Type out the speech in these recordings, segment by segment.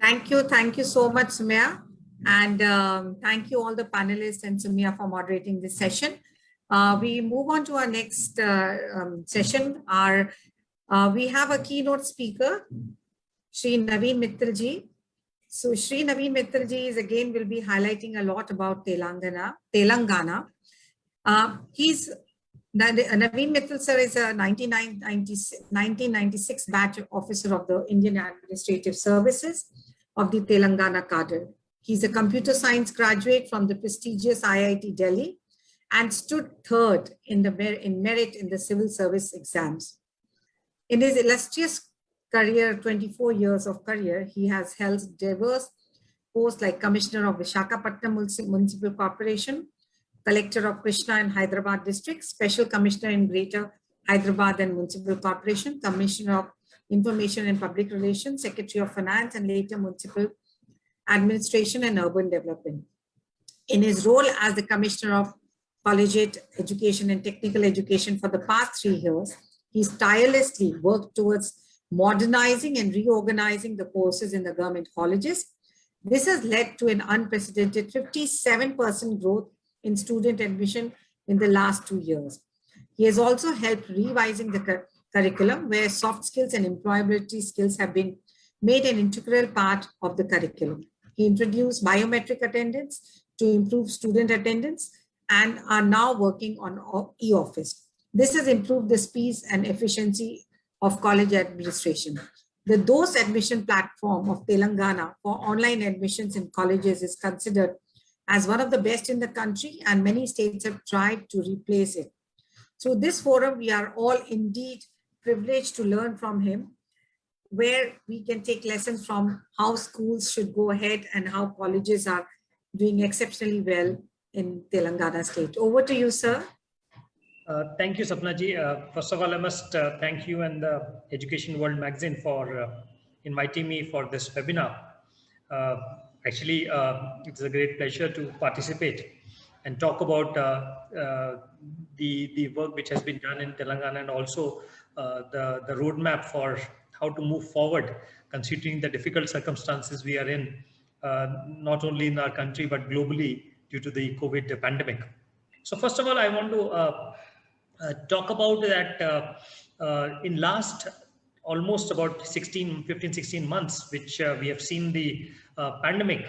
Thank you so much, Sumya. And thank you all the panelists and Sumya for moderating this session. We move on to our next session. We have a keynote speaker, Shri Naveen Mittalji. So Shri Naveen Mittalji will be highlighting a lot about Telangana. Naveen Mittal sir is a 1996 batch officer of the Indian Administrative Services of the Telangana cadre. He's a computer science graduate from the prestigious IIT Delhi and stood third in merit in the civil service exams. In his illustrious career, 24 years of career, he has held diverse posts like Commissioner of Visakhapatnam Municipal Corporation, Collector of Krishna and Hyderabad District, Special Commissioner in Greater Hyderabad and Municipal Corporation, Commissioner of Information and Public Relations, Secretary of Finance, and later Municipal Administration and Urban Development. In his role as the Commissioner of Collegiate Education and Technical Education for the past 3 years, he's tirelessly worked towards modernizing and reorganizing the courses in the government colleges. This has led to an unprecedented 57% growth in student admission in the last 2 years. He has also helped revising the curriculum where soft skills and employability skills have been made an integral part of the curriculum. He introduced biometric attendance to improve student attendance and are now working on e-office. This has improved the speed and efficiency of college administration. The DOS admission platform of Telangana for online admissions in colleges is considered as one of the best in the country, and many states have tried to replace it. Through this forum, we are all indeed privileged to learn from him, where we can take lessons from how schools should go ahead and how colleges are doing exceptionally well in Telangana state. Over to you, sir. Thank you, Sapnaji. First of all, I must thank you and the Education World magazine for inviting me for this webinar. Actually, it's a great pleasure to participate and talk about the work which has been done in Telangana, and also the roadmap for how to move forward, considering the difficult circumstances we are in, not only in our country, but globally due to the COVID pandemic. So first of all, I want to talk about that in last almost about 15-16 months, which we have seen the pandemic,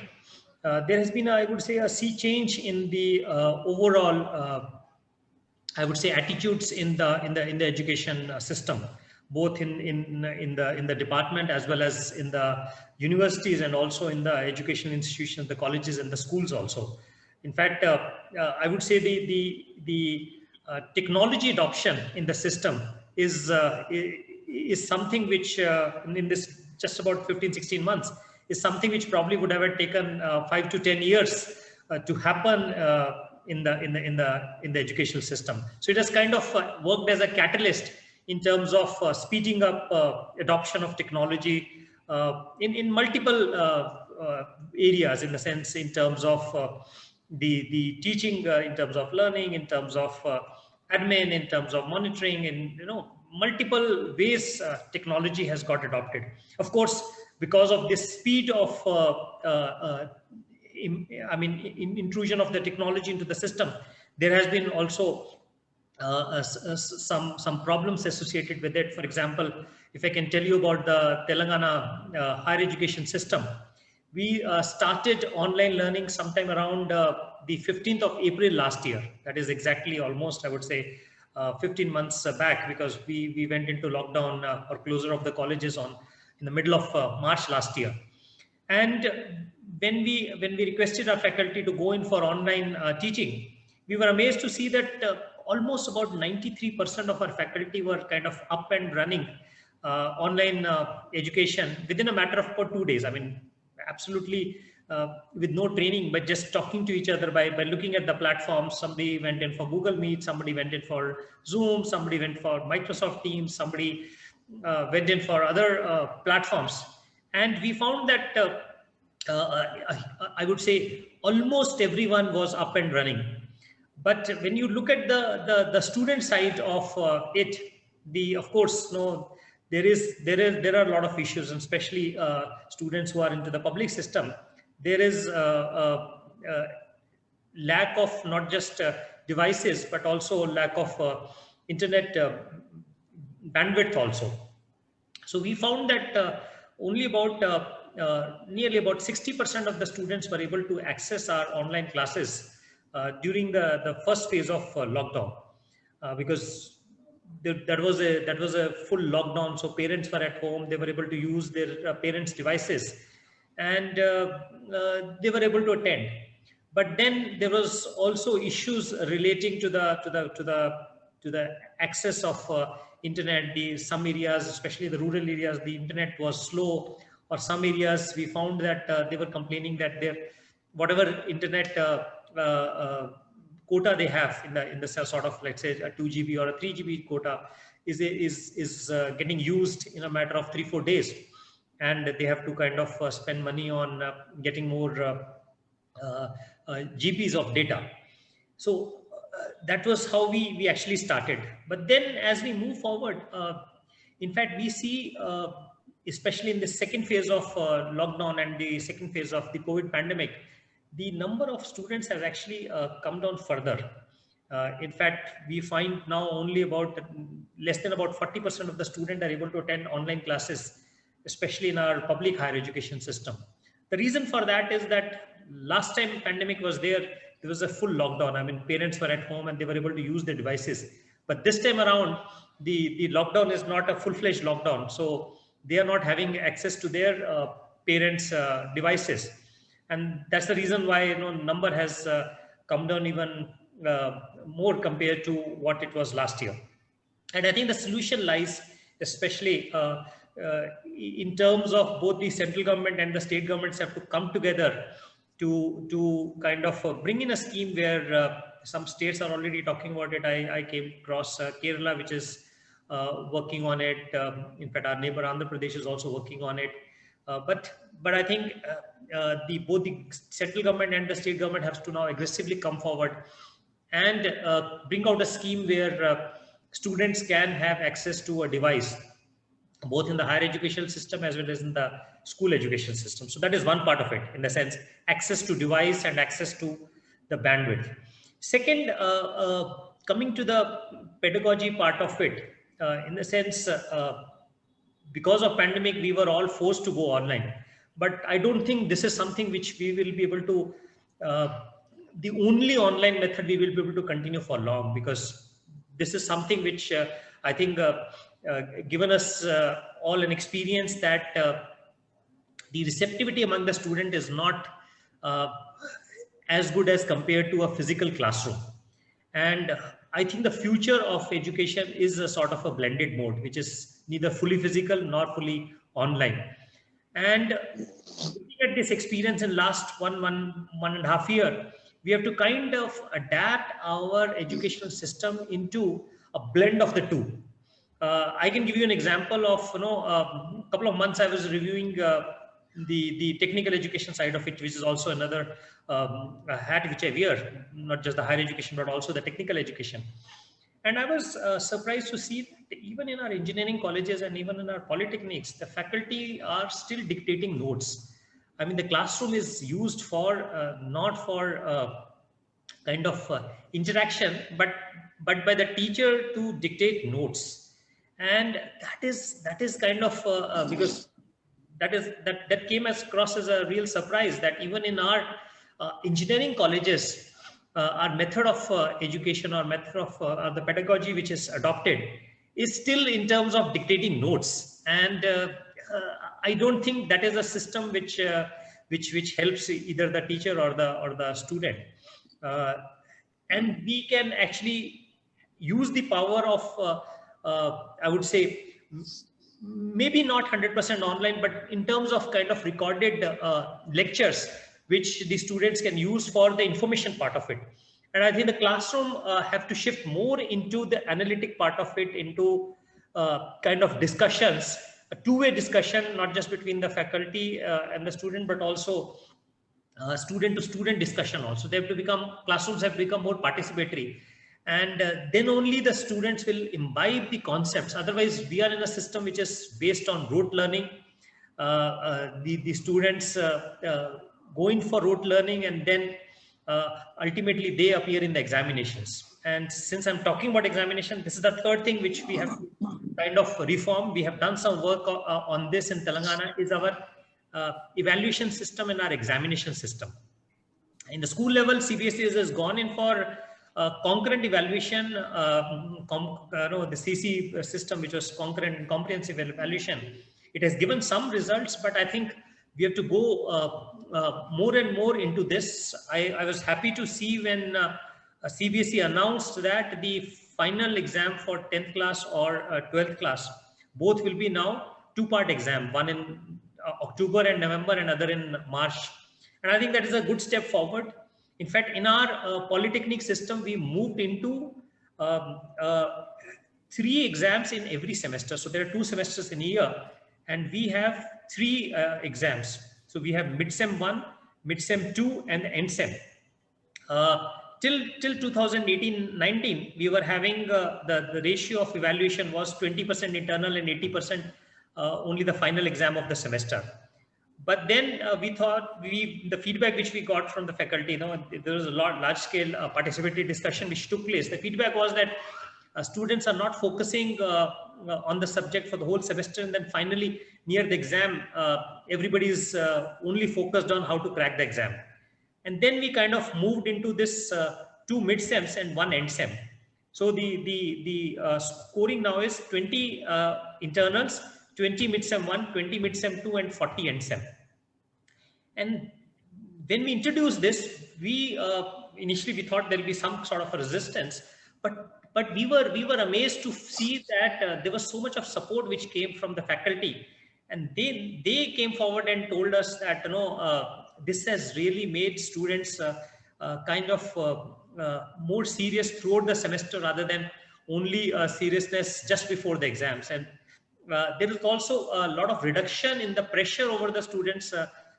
there has been, I would say, a sea change in the overall, I would say, attitudes in the education system, both in the department as well as in the universities, and also in the educational institutions, the colleges and the schools also. In fact, I would say the technology adoption in the system is something which in this just about 15-16 months is something which probably would have taken 5 to 10 years to happen in the educational system. So it has kind of worked as a catalyst in terms of speeding up adoption of technology in multiple areas, in the sense in terms of the teaching, in terms of learning, in terms of admin, in terms of monitoring, and multiple ways technology has got adopted. Of course, because of this speed of intrusion of the technology into the system, there has been also some problems associated with it. For example, if I can tell you about the Telangana higher education system, we started online learning sometime around the 15th of April last year. That is exactly almost, I would say, 15 months back, because we went into lockdown or closure of the colleges in the middle of March last year. And when we requested our faculty to go in for online teaching, we were amazed to see that almost about 93% of our faculty were kind of up and running online education within a matter of about 2 days. I mean, absolutely with no training, but just talking to each other by looking at the platforms. Somebody went in for Google Meet, somebody went in for Zoom, somebody went for Microsoft Teams, somebody went in for other platforms. And we found that I would say almost everyone was up and running. But when you look at the student side of it, of course, there are a lot of issues, and especially students who are into the public system. There is lack of not just devices, but also lack of internet bandwidth also. So we found that only about nearly about 60% of the students were able to access our online classes during the first phase of lockdown, because that was a full lockdown. So parents were at home; they were able to use their parents' devices, and they were able to attend. But then there was also issues relating to the access of internet. Some areas, especially the rural areas, the internet was slow, or some areas we found that they were complaining that their whatever internet quota they have in the sort of, let's say, a 2 GB or a 3 GB quota is getting used in a matter of 3-4 days, and they have to kind of spend money on getting more GBs of data. So that was how we actually started. But then as we move forward, in fact, we see, especially in the second phase of lockdown and the second phase of the COVID pandemic, the number of students has actually come down further. In fact, we find now only about less than about 40% of the students are able to attend online classes, especially in our public higher education system. The reason for that is that last time pandemic was there was a full lockdown. I mean, parents were at home and they were able to use their devices. But this time around, the lockdown is not a full-fledged lockdown. So they are not having access to their parents' devices. And that's the reason why number has come down even more compared to what it was last year. And I think the solution lies especially in terms of both the central government and the state governments have to come together to kind of bring in a scheme where some states are already talking about it. I came across Kerala, which is working on it. In fact, our neighbor Andhra Pradesh is also working on it. But I think both the central government and the state government has to now aggressively come forward and bring out a scheme where students can have access to a device, both in the higher education system as well as in the school education system. So that is one part of it, in the sense access to device and access to the bandwidth. Second, coming to the pedagogy part of it, in the sense, because of pandemic, we were all forced to go online. But I don't think this is something which we will be able to, the only online method we will be able to continue for long, because this is something which I think given us all an experience that the receptivity among the student is not as good as compared to a physical classroom. And I think the future of education is a sort of a blended mode, which is neither fully physical nor fully online. And looking at this experience in last one and a half year, we have to kind of adapt our educational system into a blend of the two. I can give you an example of, a couple of months I was reviewing the technical education side of it, which is also another hat which I wear, not just the higher education, but also the technical education. And I was surprised to see that even in our engineering colleges and even in our polytechnics, the faculty are still dictating notes. I mean, the classroom is used for not for kind of interaction, but by the teacher to dictate notes. And that is kind of because that came across as a real surprise, that even in our engineering colleges, our method of education or method of the pedagogy which is adopted is still in terms of dictating notes. And I don't think that is a system which helps either the teacher or the student. And we can actually use the power of I would say maybe not 100% online, but in terms of kind of recorded lectures, which the students can use for the information part of it. And I think the classroom have to shift more into the analytic part of it, into kind of discussions, a two-way discussion, not just between the faculty and the student, but also student to student discussion also. They have to become, classrooms have become more participatory. And then only the students will imbibe the concepts. Otherwise, we are in a system which is based on rote learning. The students go in for rote learning, and then ultimately they appear in the examinations. And since I'm talking about examination, this is the third thing which we have to kind of reform. We have done some work on this in Telangana, is our evaluation system and our examination system. In the school level, CBSE has gone in for concurrent evaluation, the CC system, which was concurrent and comprehensive evaluation. It has given some results, but I think we have to go more and more into this. I was happy to see when CBSE announced that the final exam for 10th class or 12th class, both will be now two-part exam, one in October and November and other in March. And I think that is a good step forward. In fact, in our polytechnic system, we moved into 3 exams in every semester. So there are 2 semesters in a year, and we have 3 exams. So we have mid-sem 1, mid-sem 2, and the end-sem. Till 2018-19, we were having the ratio of evaluation was 20% internal and 80% only the final exam of the semester. But then we thought the feedback which we got from the faculty, there was a large scale participatory discussion which took place. The feedback was that students are not focusing on the subject for the whole semester, and then finally near the exam, everybody is only focused on how to crack the exam. And then we kind of moved into this 2 mid-sems and 1 end-sem. So the scoring now is 20 internals, 20 mid-sem 1, 20 mid-sem 2, and 40 end-sem. And when we introduced this, we initially we thought there will be some sort of a resistance, but we were amazed to see that there was so much of support which came from the faculty, and they came forward and told us that this has really made students kind of more serious throughout the semester rather than only seriousness just before the exams. And there is also a lot of reduction in the pressure over the students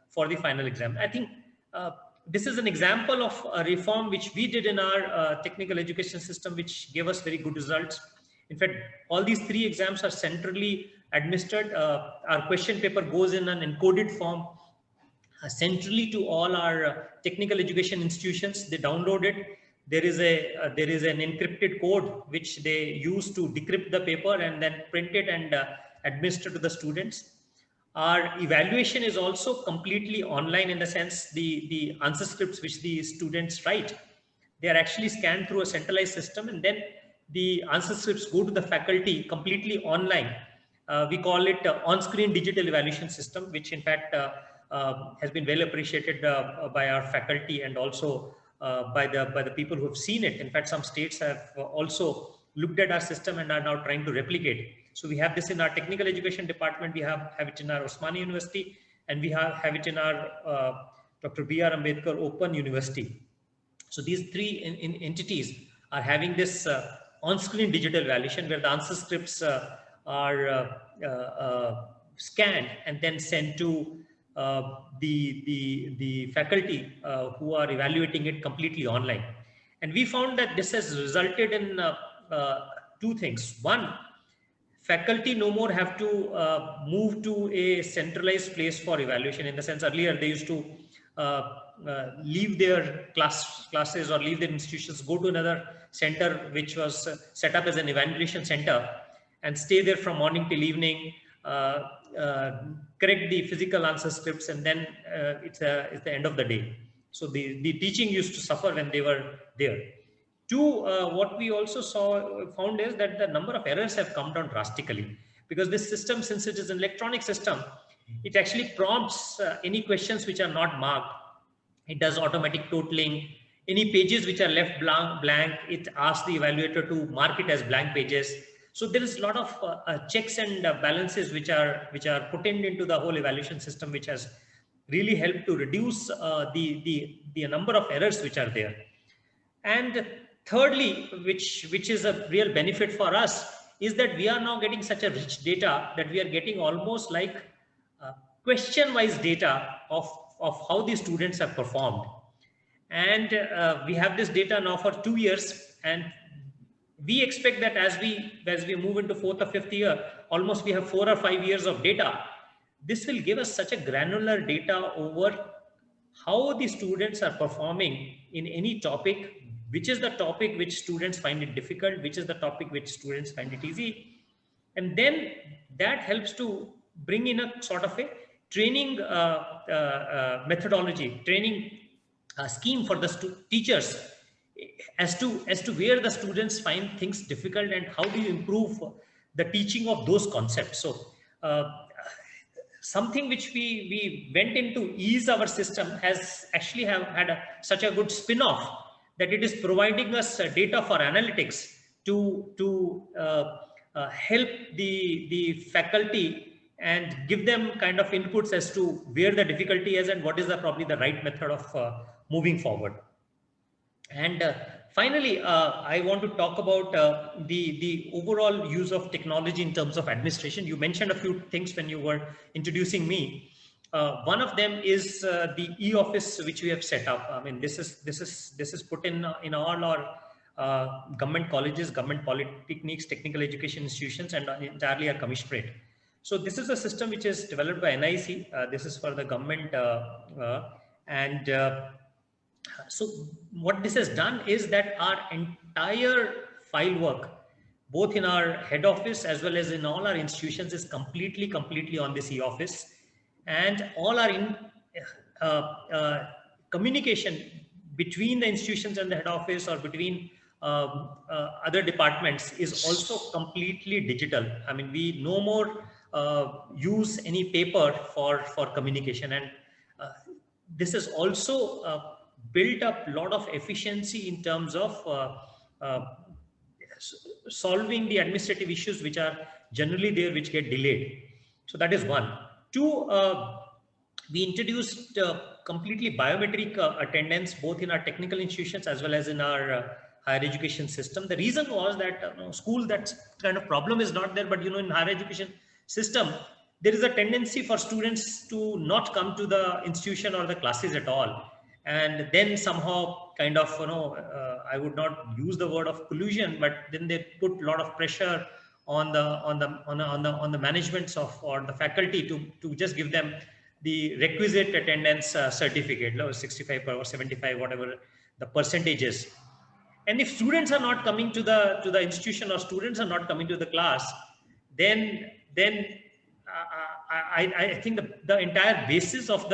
for the final exam. I think this is an example of a reform which we did in our technical education system, which gave us very good results. In fact, all these 3 exams are centrally administered. Our question paper goes in an encoded form centrally to all our technical education institutions. They download it. There is an encrypted code which they use to decrypt the paper and then print it and administer to the students. Our evaluation is also completely online, in the sense the answer scripts which the students write, they are actually scanned through a centralized system, and then the answer scripts go to the faculty completely online. We call it on-screen digital evaluation system, which in fact has been well appreciated by our faculty and also by the people who have seen it. In fact, some states have also looked at our system and are now trying to replicate. So we have this in our technical education department, we have it in our Osmania University, and we have it in our Dr. B.R. Ambedkar Open University. So these 3 entities are having this on-screen digital evaluation where the answer scripts are scanned and then sent to the faculty who are evaluating it completely online. And we found that this has resulted in 2 things. One, faculty no more have to move to a centralized place for evaluation. In the sense, earlier they used to leave their classes or leave their institutions, go to another center which was set up as an evaluation center, and stay there from morning till evening, correct the physical answer scripts, and then it's the end of the day. So the teaching used to suffer when they were there. 2, what we also found is that the number of errors have come down drastically, because this system, since it is an electronic system, it actually prompts any questions which are not marked. It does automatic totaling. Any pages which are left blank, it asks the evaluator to mark it as blank pages. So there is a lot of checks and balances which are put into the whole evaluation system, which has really helped to reduce the number of errors which are there. And thirdly, which is a real benefit for us, is that we are now getting such a rich data that we are getting almost like question-wise data of how the students have performed. And we have this data now for 2 years, and we expect that as we move into 4th or 5th year, almost we have 4 or 5 years of data. This will give us such a granular data over how the students are performing in any topic, which is the topic which students find it difficult, which is the topic which students find it easy. And then that helps to bring in a sort of a training methodology, training scheme for the teachers as to where the students find things difficult and how do you improve the teaching of those concepts. So something which we went into ease our system has actually had such a good spin-off that it is providing us data for analytics to help the faculty and give them kind of inputs as to where the difficulty is and what is probably the right method of moving forward. And finally, I want to talk about the overall use of technology in terms of administration. You mentioned a few things when you were introducing me. One of them is the e-office which we have set up. I mean, this is put in all our government colleges, government polytechnics, technical education institutions, and entirely our commissionerate. So this is a system which is developed by NIC. This is for the government, so what this has done is that our entire file work, both in our head office as well as in all our institutions, is completely on this e-office, and all our communication between the institutions and the head office or between other departments is also completely digital. I mean, we no more use any paper for communication, and this is also built up a lot of efficiency in terms of solving the administrative issues which are generally there, which get delayed. So that is one. Two, we introduced completely biometric attendance both in our technical institutions as well as in our higher education system. The reason was that school, that kind of problem is not there, but in higher education system, there is a tendency for students to not come to the institution or the classes at all. And then somehow kind of, I would not use the word of collusion, but then they put a lot of pressure on the managements of or the faculty to just give them the requisite attendance certificate, 65 or 75, whatever the percentage is. And if students are not coming to the institution or students are not coming to the class, then I think the entire basis of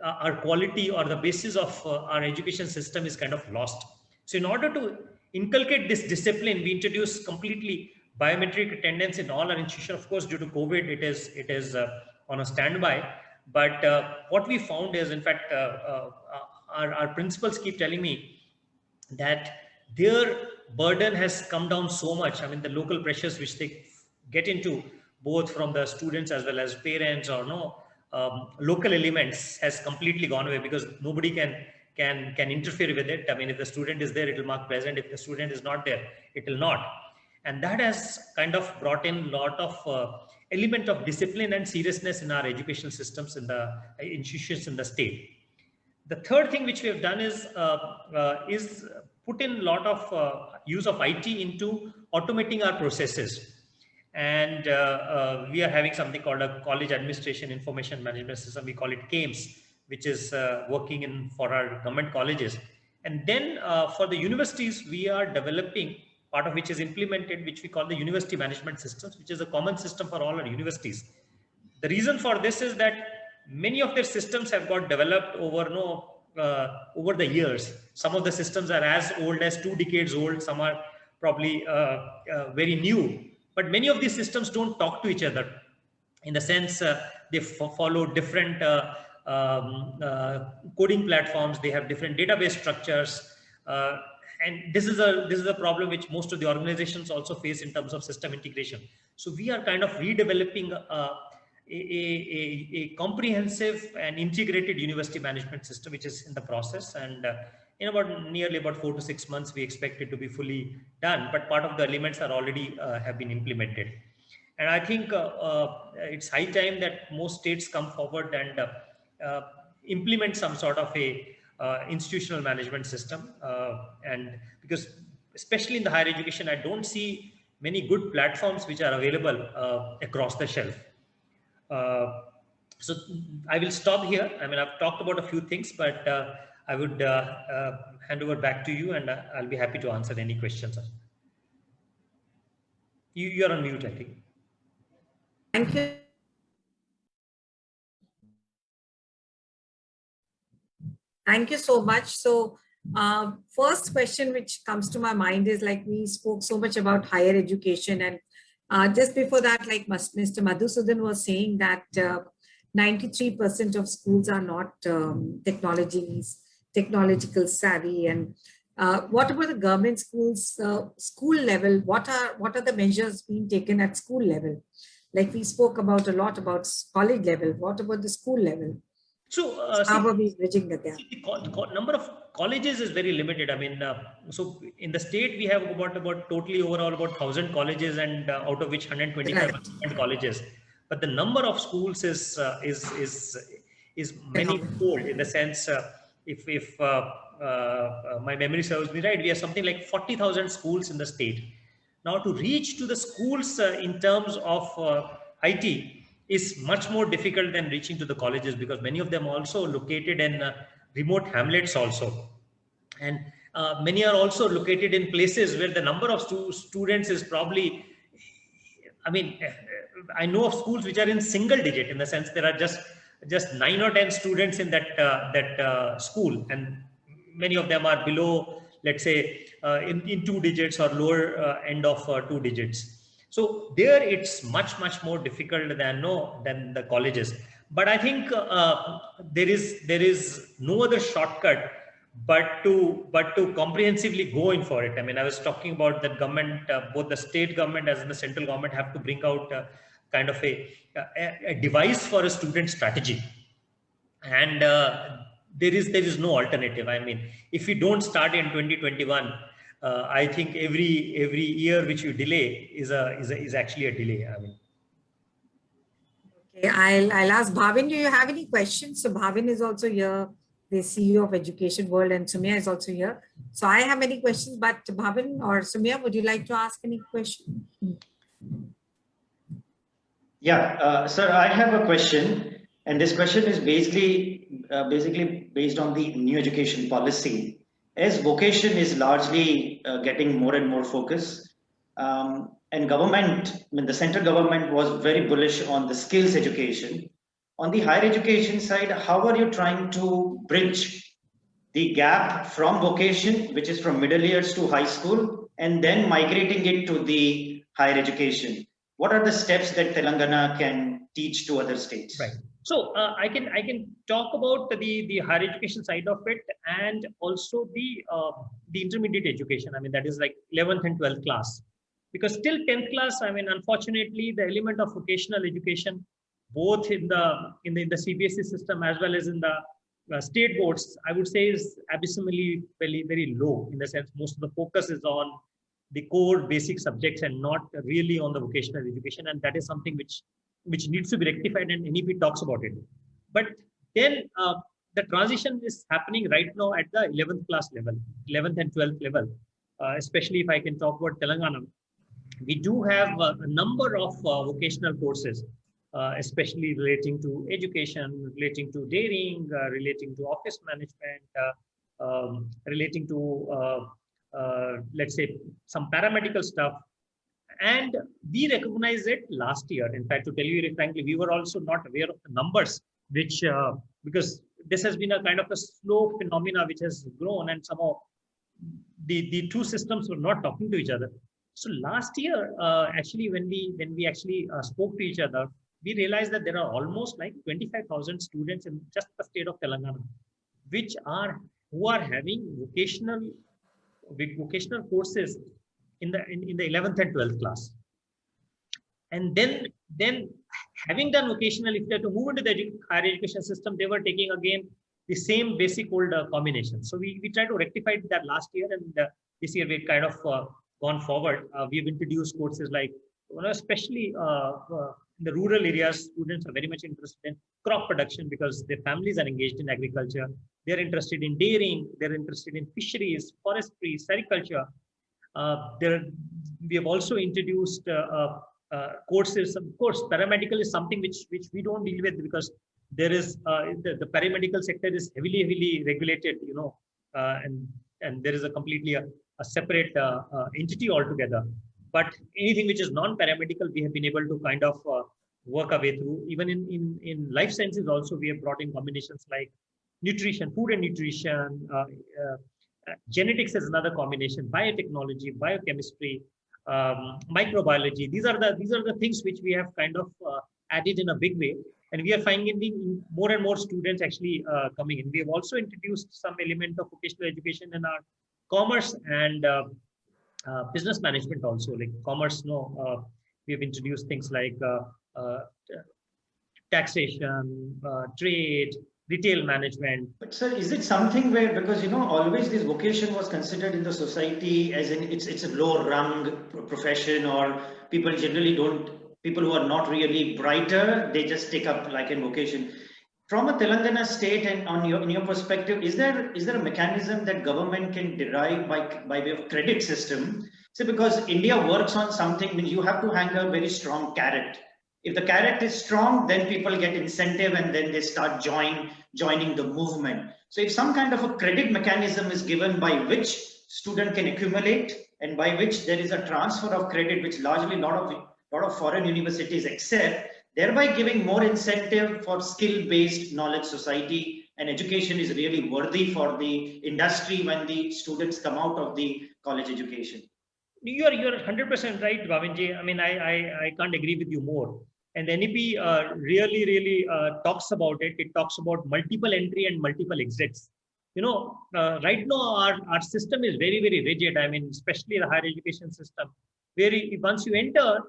our quality or the basis of our education system is kind of lost. So in order to inculcate this discipline, we introduced completely biometric attendance in all our institutions. Of course, due to COVID, it is on a standby. But what we found is, in fact, our principals keep telling me that their burden has come down so much. I mean, the local pressures which they get into, both from the students as well as parents or local elements, has completely gone away because nobody can interfere with it. I mean, if the student is there, it will mark present. If the student is not there, it will not. And that has kind of brought in a lot of element of discipline and seriousness in our educational systems, in the institutions in the state. The third thing which we have done is put in a lot of use of IT into automating our processes. And we are having something called a College Administration Information Management System. We call it CAMS, which is working for our government colleges. And then for the universities, we are developing, part of which is implemented, which we call the University Management Systems, which is a common system for all our universities. The reason for this is that many of their systems have got developed over the years. Some of the systems are as old as 2 decades old. Some are probably very new. But many of these systems don't talk to each other, in the sense they follow different coding platforms. They have different database structures, and this is a problem which most of the organizations also face in terms of system integration. So we are kind of redeveloping a comprehensive and integrated university management system, which is in the process, and in nearly about 4 to 6 months, we expect it to be fully done. But part of the elements are already have been implemented. And I think it's high time that most states come forward and implement some sort of a institutional management system. And because especially in the higher education, I don't see many good platforms which are available across the shelf. So I will stop here. I mean, I've talked about a few things, but I would hand over back to you, and I'll be happy to answer any questions. You're on mute, I think. Thank you. Thank you so much. So first question which comes to my mind is, like, we spoke so much about higher education, and just before that, like Mr. Madhusudan was saying, that 93% of schools are not technological savvy. And what about the government schools, school level? What are the measures being taken at school level? Like we spoke about a lot about college level. What about the school level? So how are we bridging the gap? The number of colleges is very limited. I mean, so in the state we have about totally overall about 1,000 colleges, and out of which 125 are colleges. But the number of schools is many-fold, in the sense, if my memory serves me right, we have something like 40,000 schools in the state. Now, to reach to the schools in terms of IT is much more difficult than reaching to the colleges, because many of them also located in remote hamlets also. And many are also located in places where the number of students is probably, I mean, I know of schools which are in single digit, in the sense there are just 9 or 10 students in that school, and many of them are below, let's say, in 2 digits or lower end of 2 digits. So there it's much more difficult than the colleges. But I think there is no other shortcut but to comprehensively go in for it. I mean, I was talking about that government, both the state government as in the central government, have to bring out kind of a device for a student strategy, and there is no alternative. I mean, if we don't start in 2021, I think every year which you delay is actually a delay. I mean, okay, I'll ask Bhavin. Do you have any questions? So Bhavin is also here, the CEO of Education World, and Sumya is also here. So I have many questions, but Bhavin or Sumya, would you like to ask any question? Yeah, sir, I have a question, and this question is basically based on the new education policy. As vocation is largely getting more and more focus, and government, I mean, the central government was very bullish on the skills education. On the higher education side, how are you trying to bridge the gap from vocation, which is from middle years to high school, and then migrating it to the higher education? What are the steps that Telangana can teach to other states? Right. So I can talk about the higher education side of it, and also the intermediate education. I mean, that is like 11th and 12th class, because till 10th class, I mean, unfortunately, the element of vocational education, both in the CBSE system as well as in the state boards, I would say, is abysmally very low, in the sense most of the focus is on the core basic subjects and not really on the vocational education, and that is something which needs to be rectified, and NEP talks about it. But then the transition is happening right now at the 11th class level, 11th and 12th level, especially if I can talk about Telangana. We do have a number of vocational courses, especially relating to education, relating to dairying, relating to office management, relating to let's say some paramedical stuff. And we recognized it last year. In fact, to tell you very frankly, we were also not aware of the numbers, which because this has been a kind of a slow phenomena which has grown, and somehow the two systems were not talking to each other. So last year, actually, when we actually spoke to each other, we realized that there are almost like 25,000 students in just the state of Telangana, who are having vocational courses in the 11th and 12th class. And then having done vocational, if they have to move into the higher education system, they were taking again the same basic old combination. So we tried to rectify that last year, and this year we've kind of gone forward. We've introduced courses like, especially in the rural areas, students are very much interested in crop production because their families are engaged in agriculture. They're interested in dairying. They're interested in fisheries, forestry, sericulture. We have also introduced courses. Of course, paramedical is something which we don't deal with, because there is the paramedical sector is heavily regulated, and there is a completely a separate entity altogether. But anything which is non-paramedical, we have been able to kind of work our way through. Even in life sciences also, we have brought in combinations like nutrition, food and nutrition, genetics is another combination, biotechnology, biochemistry, microbiology. These are the things which we have kind of added in a big way, and we are finding more and more students actually coming in. We have also introduced some element of vocational education in our commerce and business management also. Like commerce, we have introduced things like taxation, trade, retail management. But sir, is it something where, because always this vocation was considered in the society as in it's a low rung profession, or people generally people who are not really brighter, they just take up like in vocation. From a Telangana state, and in your perspective, is there a mechanism that government can derive by way of credit system? So because India works on something, means you have to hang a very strong carrot. If the carrot is strong, then people get incentive and then they start joining the movement. So if some kind of a credit mechanism is given by which student can accumulate, and by which there is a transfer of credit, which largely a lot of foreign universities accept, thereby giving more incentive for skill-based knowledge society, and education is really worthy for the industry when the students come out of the college education. You're 100% right, Govinji. I mean, I can't agree with you more. And the NEP really talks about it. It talks about multiple entry and multiple exits. Right now our system is very rigid. I mean, especially the higher education system, where once you enter,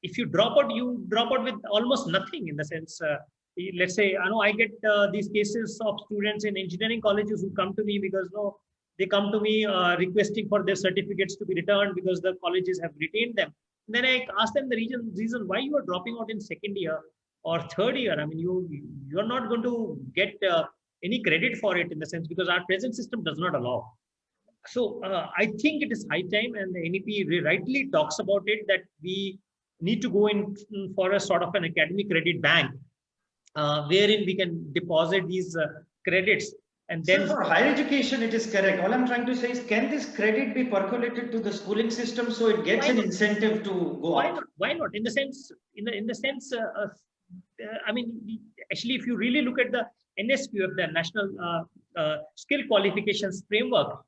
if you drop out, with almost nothing, in the sense. Let's say, I get these cases of students in engineering colleges who come to me because they come to me requesting for their certificates to be returned because the colleges have retained them. And then I ask them the reason why you are dropping out in second year or third year. I mean, you are not going to get any credit for it, in the sense, because our present system does not allow. So I think it is high time, and the NEP rightly talks about it, that we need to go in for a sort of an academic credit bank, wherein we can deposit these credits. And then for higher education, it is correct. All I'm trying to say is, can this credit be percolated to the schooling system so it gets an incentive to go up? Why not? In the sense, I mean, actually, if you really look at the NSQF, the National Skill Qualifications Framework,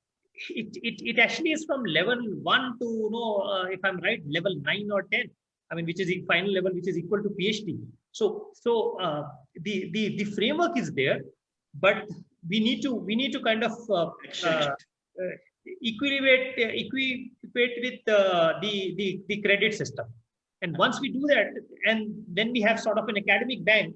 it actually is from level 1 to, if I'm right, level 9 or 10. I mean, which is the final level, which is equal to PhD. So the framework is there, but we need to kind of equate with the credit system. And once we do that, and then we have sort of an academic bank,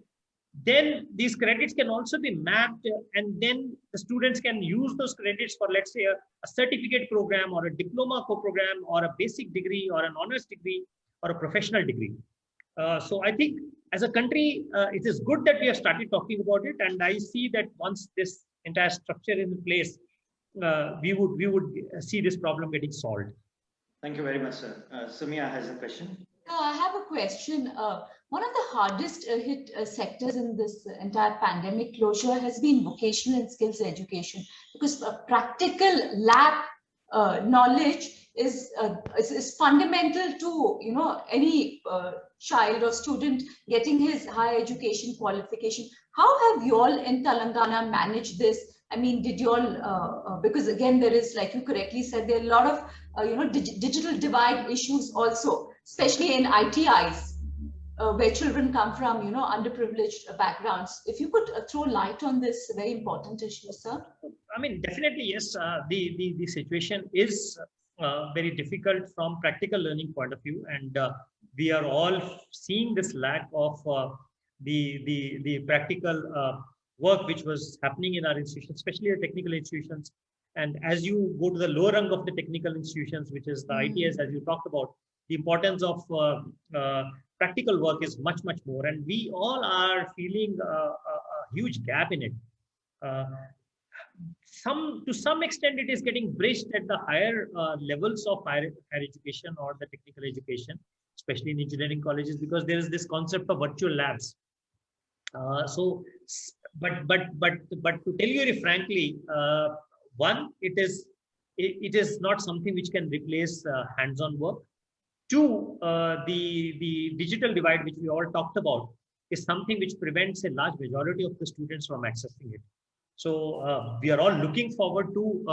then these credits can also be mapped, and then the students can use those credits for, let's say, a certificate program or a diploma program or a basic degree or an honors degree or a professional degree. So I think as a country, it is good that we have started talking about it, and I see that once this entire structure is in place, we would see this problem getting solved. Thank you very much, sir. Sumya has a question. I have a question. One of the hardest hit sectors in this entire pandemic closure has been vocational and skills education, because practical lab knowledge is fundamental to any child or student getting his higher education qualification. How have you all in Telangana managed this? I mean, did you all, because again, there is, like you correctly said, there are a lot of digital divide issues also, especially in ITIs, where children come from underprivileged backgrounds. If you could throw light on this very important issue, sir. I mean, definitely yes. The situation is very difficult from practical learning point of view, and we are all seeing this lack of the practical work which was happening in our institutions, especially the technical institutions. And as you go to the lower rung of the technical institutions, which is the ITS, as you talked about, the importance of practical work is much more, and we all are feeling a huge gap in it. to some extent, it is getting bridged at the higher levels of higher education or the technical education, especially in engineering colleges, because there is this concept of virtual labs. But to tell you very frankly, one, it is not something which can replace hands-on work. Two, the digital divide, which we all talked about, is something which prevents a large majority of the students from accessing it. So we are all looking forward to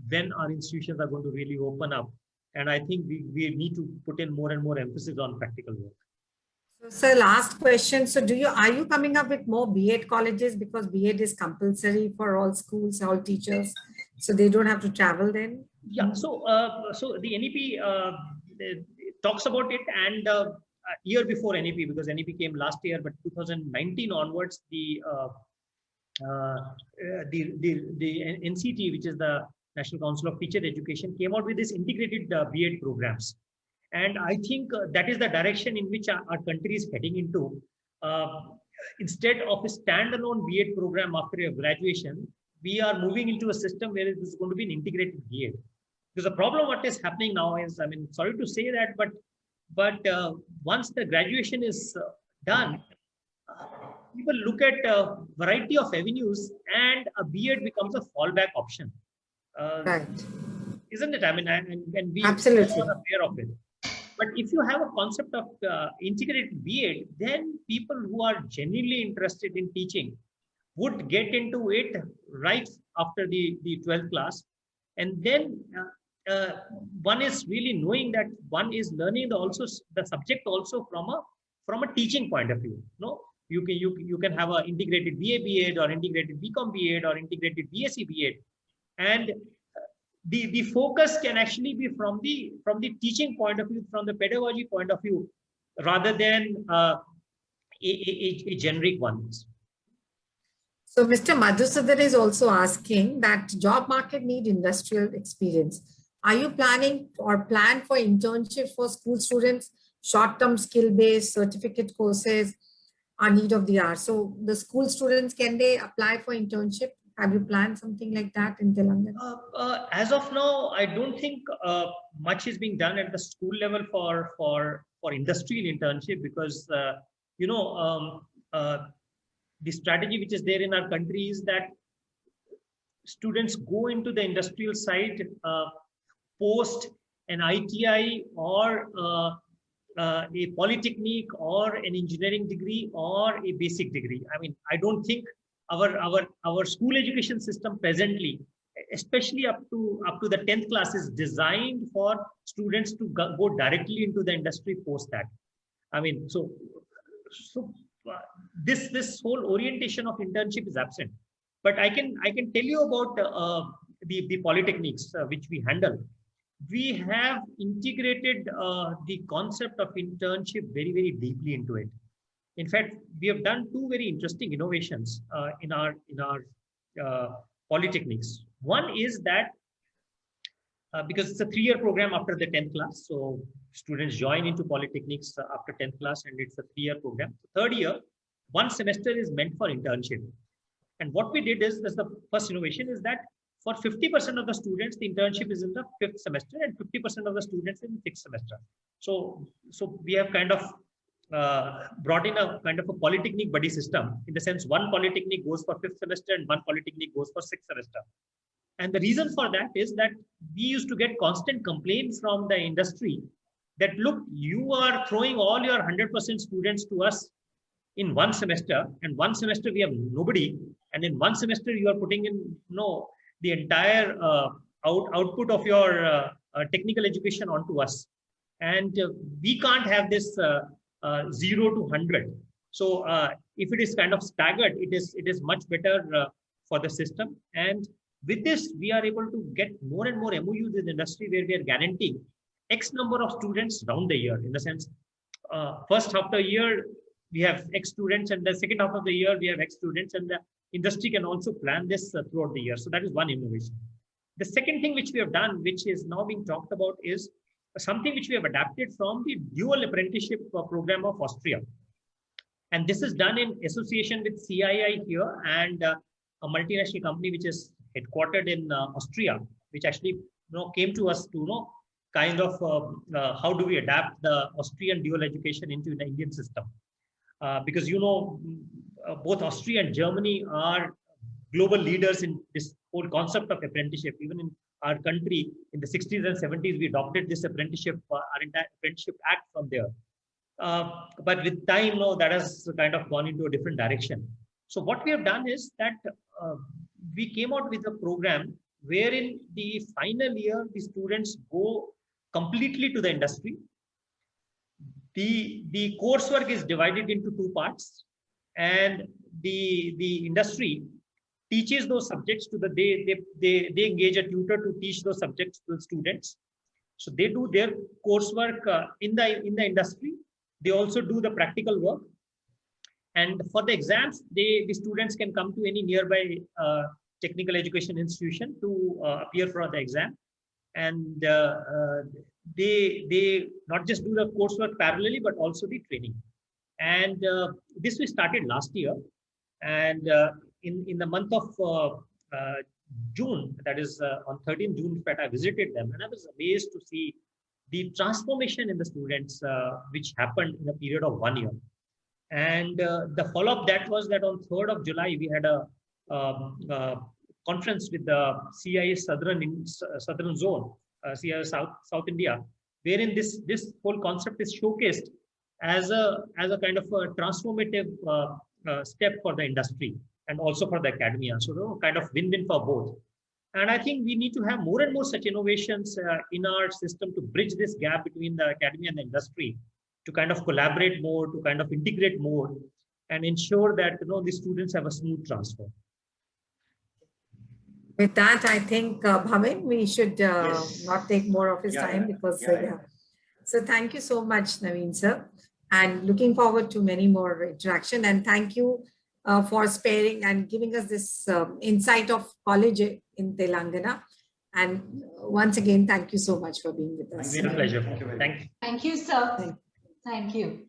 when our institutions are going to really open up. And I think we need to put in more and more emphasis on practical work. So, sir, last question. So are you coming up with more B.Ed colleges, because B.Ed is compulsory for all schools, all teachers, so they don't have to travel then? Yeah, so the NEP talks about it, and year before NEP, because NEP came last year, but 2019 onwards, the NCT, which is the National Council of Teacher Education, came out with this integrated B.Ed programs. And I think that is the direction in which our country is heading into. Instead of a standalone B.Ed program after your graduation, we are moving into a system where it is going to be an integrated B.Ed. Because the problem what is happening now is, I mean, sorry to say that, but once the graduation is done, people look at a variety of avenues, and a B.Ed becomes a fallback option. Right. Isn't it? I mean, and we Absolutely are aware of it. But if you have a concept of integrated B.Ed, then people who are genuinely interested in teaching would get into it right after the 12th class. And then one is really knowing that one is learning the subject also from a teaching point of view. No, you can have an integrated BA B.Ed or integrated BCom B.Ed or integrated BSc B.Ed, and the focus can actually be from the teaching point of view, from the pedagogy point of view, rather than a generic one. So Mr. Madhusudan is also asking that job market need industrial experience. Are you planning or plan for internship for school students? Short-term skill-based certificate courses are need of the hour. So the school students, can they apply for internship? Have you planned something like that in Telangana? As of now, I don't think much is being done at the school level for industrial internship, because the strategy which is there in our country is that students go into the industrial side post an ITI or a polytechnic or an engineering degree or a basic degree. I mean, I don't think our school education system presently, especially up to the 10th class, is designed for students to go directly into the industry post that. I mean, so this whole orientation of internship is absent. But I can tell you about the polytechnics which we handle. We have integrated the concept of internship very, very deeply into it. In fact, we have done two very interesting innovations in our polytechnics. One is that because it's a 3-year program after the 10th class, so students join into polytechnics after 10th class, and it's a 3-year program. The 3rd year, 1 semester is meant for internship. And what we did is, the first innovation is that for 50% of the students, the internship is in the 5th semester, and 50% of the students in the 6th semester. So we have kind of brought in a kind of a polytechnic buddy system, in the sense 1 polytechnic goes for 5th semester and 1 polytechnic goes for 6th semester. And the reason for that is that we used to get constant complaints from the industry that, look, you are throwing all your 100% students to us in 1 semester, and 1 semester we have nobody, and in 1 semester you are putting in the entire output of your technical education onto us, and we can't have this 0 to 100. So if it is kind of staggered, it is much better for the system. And with this, we are able to get more and more MOUs in the industry where we are guaranteeing X number of students round the year. In the sense, first half of the year we have X students, and the second half of the year we have X students, and the industry can also plan this throughout the year. So that is one innovation. The second thing which we have done, which is now being talked about, is something which we have adapted from the dual apprenticeship program of Austria. And this is done in association with CII here, and a multinational company which is headquartered in Austria, which actually came to us to kind of how do we adapt the Austrian dual education into the Indian system, because both Austria and Germany are global leaders in this whole concept of apprenticeship. Even in our country, in the 60s and 70s, we adopted this apprenticeship, our entire apprenticeship act from there. But with time, that has kind of gone into a different direction. So what we have done is that we came out with a program wherein the final year, the students go completely to the industry. The coursework is divided into two parts, and the industry teaches those subjects to they engage a tutor to teach those subjects to the students. So they do their coursework in the industry. They also do the practical work, and for the exams, the students can come to any nearby technical education institution to appear for the exam, and they not just do the coursework parallelly, but also the training. And this we started last year, and in the month of June, that is on 13th June, in fact, I visited them, and I was amazed to see the transformation in the students, which happened in a period of 1 year. And the follow-up that was that on 3rd of July, we had a conference with the CIS Southern Zone, CIS South India, wherein this whole concept is showcased as a kind of a transformative step for the industry and also for the academia. So kind of win-win for both. And I think we need to have more and more such innovations in our system to bridge this gap between the academia and the industry, to kind of collaborate more, to kind of integrate more, and ensure that the students have a smooth transfer. With that, I think, Bhavin, we should Yes. not take more of his time because, Yeah. So thank you so much, Naveen sir, and looking forward to many more interaction. And thank you for sparing and giving us this insight of college in Telangana. And once again, thank you so much for being with us. It's been a pleasure. Thank you very Thank you. Thank you, sir. Thank you.